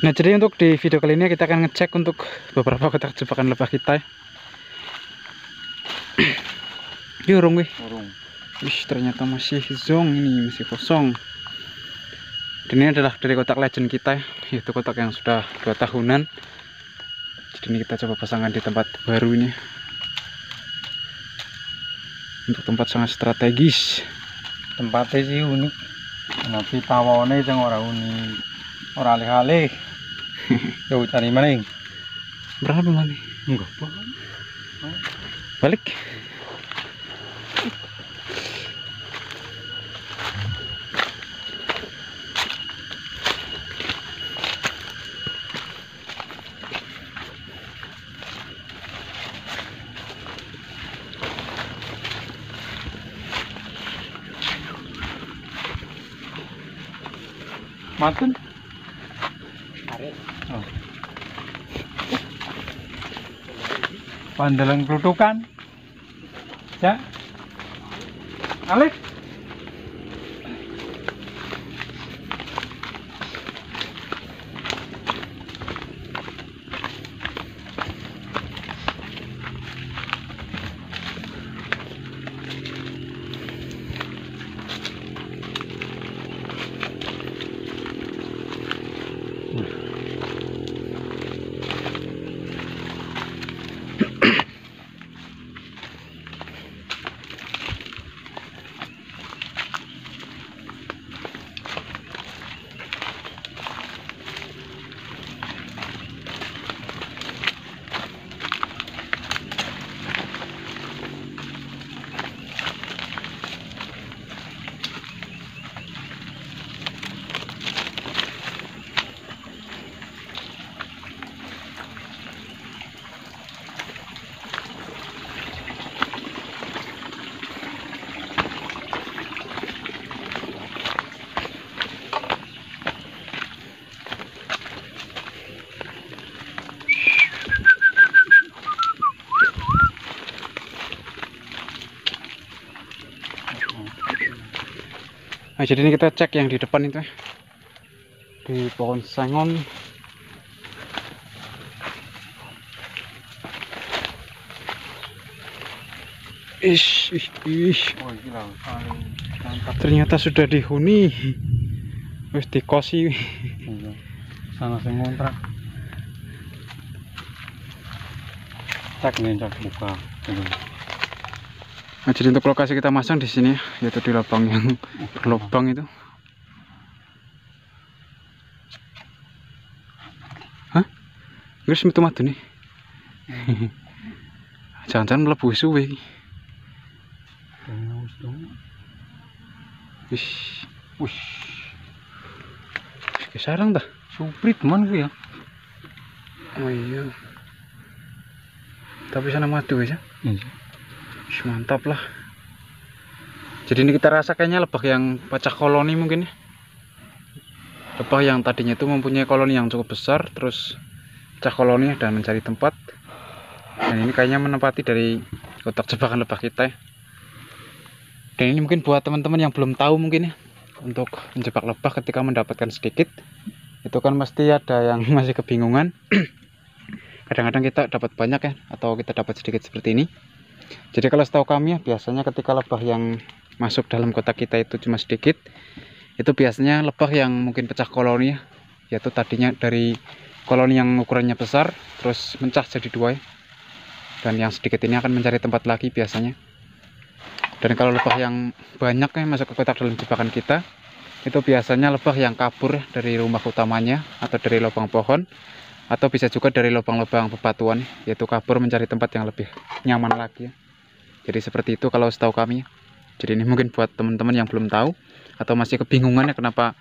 Nah, jadi untuk di video kali ini kita akan ngecek untuk beberapa kotak jebakan lebah kita. Urung wih. Wih, ternyata masih zong ini, masih kosong. Dan ini adalah dari kotak legend kita, yaitu kotak yang sudah 2 tahunan. Jadi ini kita coba pasangkan di tempat baru ini. Untuk tempat sangat strategis. Tempatnya sih unik. Tapi pawone yang ora unik. Ora alih-alih. Yo cari maning. Berapa lagi? Enggak. Balik. Matun. Oh. Pandalan kerutukan. Ya. Alex. Nah, jadi ini kita cek yang di depan itu, di pohon sengon. Ish. Oh, gila. Mantap. Ternyata sudah dihuni. Wis dikosi. Iya. Sana sing ngontrak. Cek nih, cek buka. Nah, jadi untuk lokasi kita masang di sini, yaitu di lubang yang berlubang itu. Hah? Terus itu madu nih. Jangan-jangan mlebu suwe. Wih. Sarang dah. Suprit man gue ya. Oh iya. Tapi sana madu ya. Mantap lah. Jadi ini kita rasa kayaknya lebah yang pecah koloni mungkin ya. Lebah yang tadinya itu mempunyai koloni yang cukup besar, terus pecah koloni dan mencari tempat. Dan ini kayaknya menempati dari kotak jebakan lebah kita ya. Dan ini mungkin buat teman-teman yang belum tahu mungkin ya, untuk menjebak lebah ketika mendapatkan sedikit, itu kan mesti ada yang masih kebingungan. Kadang-kadang kita dapat banyak ya, atau kita dapat sedikit seperti ini. Jadi kalau setahu kami ya, biasanya ketika lebah yang masuk dalam kotak kita itu cuma sedikit, itu biasanya lebah yang mungkin pecah koloni ya, yaitu tadinya dari koloni yang ukurannya besar terus mencah jadi 2 ya. Dan yang sedikit ini akan mencari tempat lagi biasanya. Dan kalau lebah yang banyak ya masuk ke kotak dalam jebakan kita, itu biasanya lebah yang kabur dari rumah utamanya atau dari lubang pohon, atau bisa juga dari lubang-lubang bebatuan, yaitu kabur mencari tempat yang lebih nyaman lagi ya. Jadi seperti itu kalau setahu kami. Jadi ini mungkin buat teman-teman yang belum tahu atau masih kebingungan ya kenapa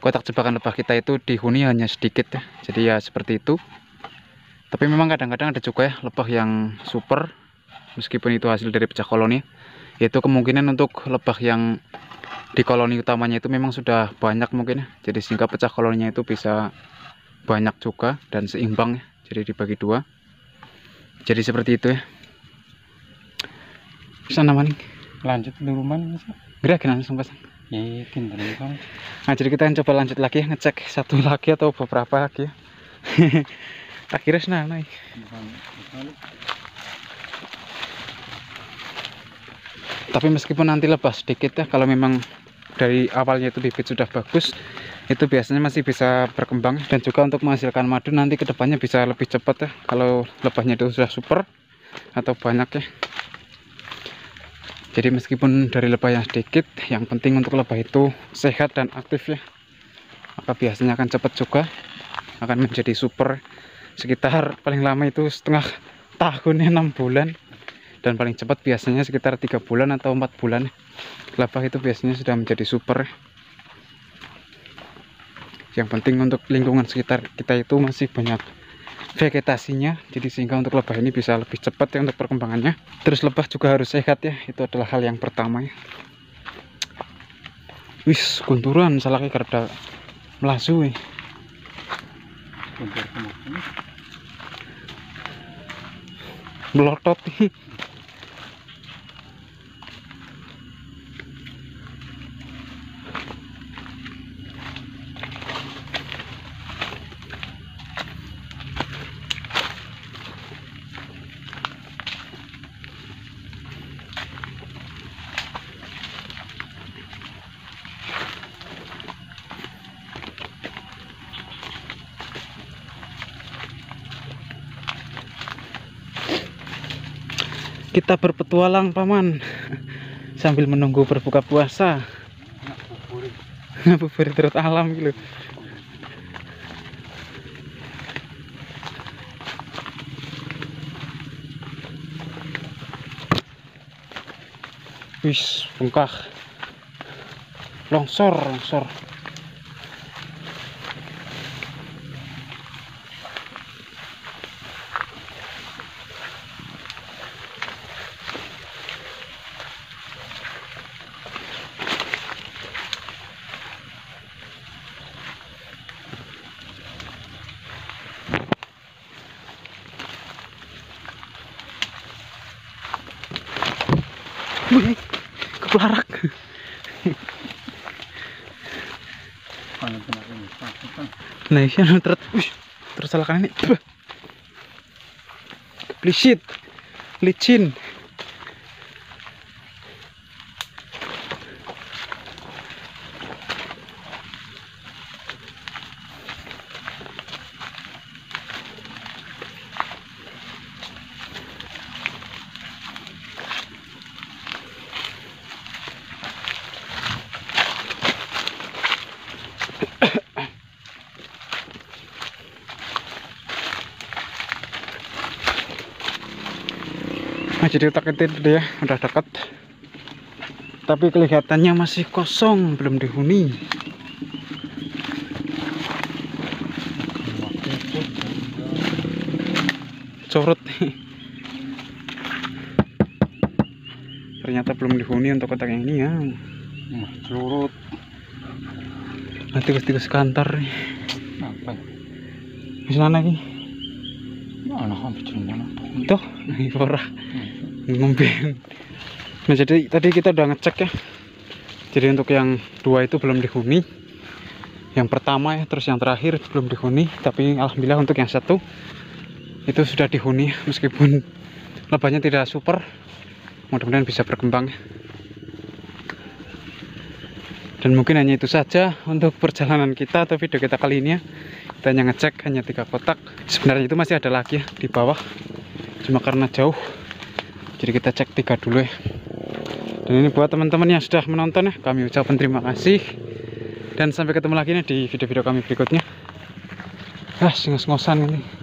kotak jebakan lebah kita itu dihuni hanya sedikit ya. Jadi ya seperti itu. Tapi memang kadang-kadang ada juga ya lebah yang super, meskipun itu hasil dari pecah koloni, yaitu kemungkinan untuk lebah yang di koloni utamanya itu memang sudah banyak mungkin ya. Jadi sehingga pecah koloninya itu bisa banyak juga dan seimbang ya. Jadi dibagi 2. Jadi seperti itu ya. Bisa namanya Lanjut dulu man. gerakan langsung pasang. Yakin terus. Nah, jadi kita coba lanjut lagi ya, ngecek satu lagi atau beberapa lagi ya. Tak kira senang nih. Tapi meskipun nanti lepas sedikit ya, kalau memang dari awalnya itu bibit sudah bagus, itu biasanya masih bisa berkembang. Dan juga untuk menghasilkan madu nanti kedepannya bisa lebih cepat ya, kalau lebahnya itu sudah super atau banyak ya. Jadi meskipun dari lebah yang sedikit, yang penting untuk lebah itu sehat dan aktif ya, maka biasanya akan cepat juga, akan menjadi super. Sekitar paling lama itu setengah tahun ya, 6 bulan. Dan paling cepat biasanya sekitar 3 bulan atau 4 bulan. Lebah itu biasanya sudah menjadi super. Yang penting untuk lingkungan sekitar kita itu masih banyak vegetasinya, jadi sehingga untuk lebah ini bisa lebih cepat ya untuk perkembangannya. Terus lebah juga harus sehat ya, itu adalah hal yang pertama ya. Wis kunturan salahnya karena melasu ya. Melotot nih. Kita berpetualang paman sambil menunggu berbuka puasa. Ngabuburit turut alam gitu. Wis bengkak, longsor. Wih, kepelarak. Nah, ini terus salah kan ini. Licin. Nah, jadi otak itu ya udah dekat, tapi kelihatannya masih kosong, belum dihuni. Corot ternyata belum dihuni untuk kotak yang ini ya. Curut. Nanti tikus kantor nih. Apa? Di sana lagi. Mana kan bicaranya? Tuh, ora ngombe. Nah, jadi tadi kita udah ngecek ya. Jadi untuk yang dua itu belum dihuni. Yang pertama ya, terus yang terakhir belum dihuni. Tapi alhamdulillah untuk yang satu itu sudah dihuni, meskipun lebahnya tidak super. Mudah-mudahan bisa berkembang. Dan mungkin hanya itu saja untuk perjalanan kita atau video kita kali ini ya. Kita hanya ngecek hanya 3 kotak. Sebenarnya itu masih ada lagi ya di bawah, cuma karena jauh jadi kita cek 3 dulu ya. Dan ini buat teman-teman yang sudah menonton ya, kami ucapkan terima kasih. Dan sampai ketemu lagi nih di video-video kami berikutnya. Ngos-ngosan ini.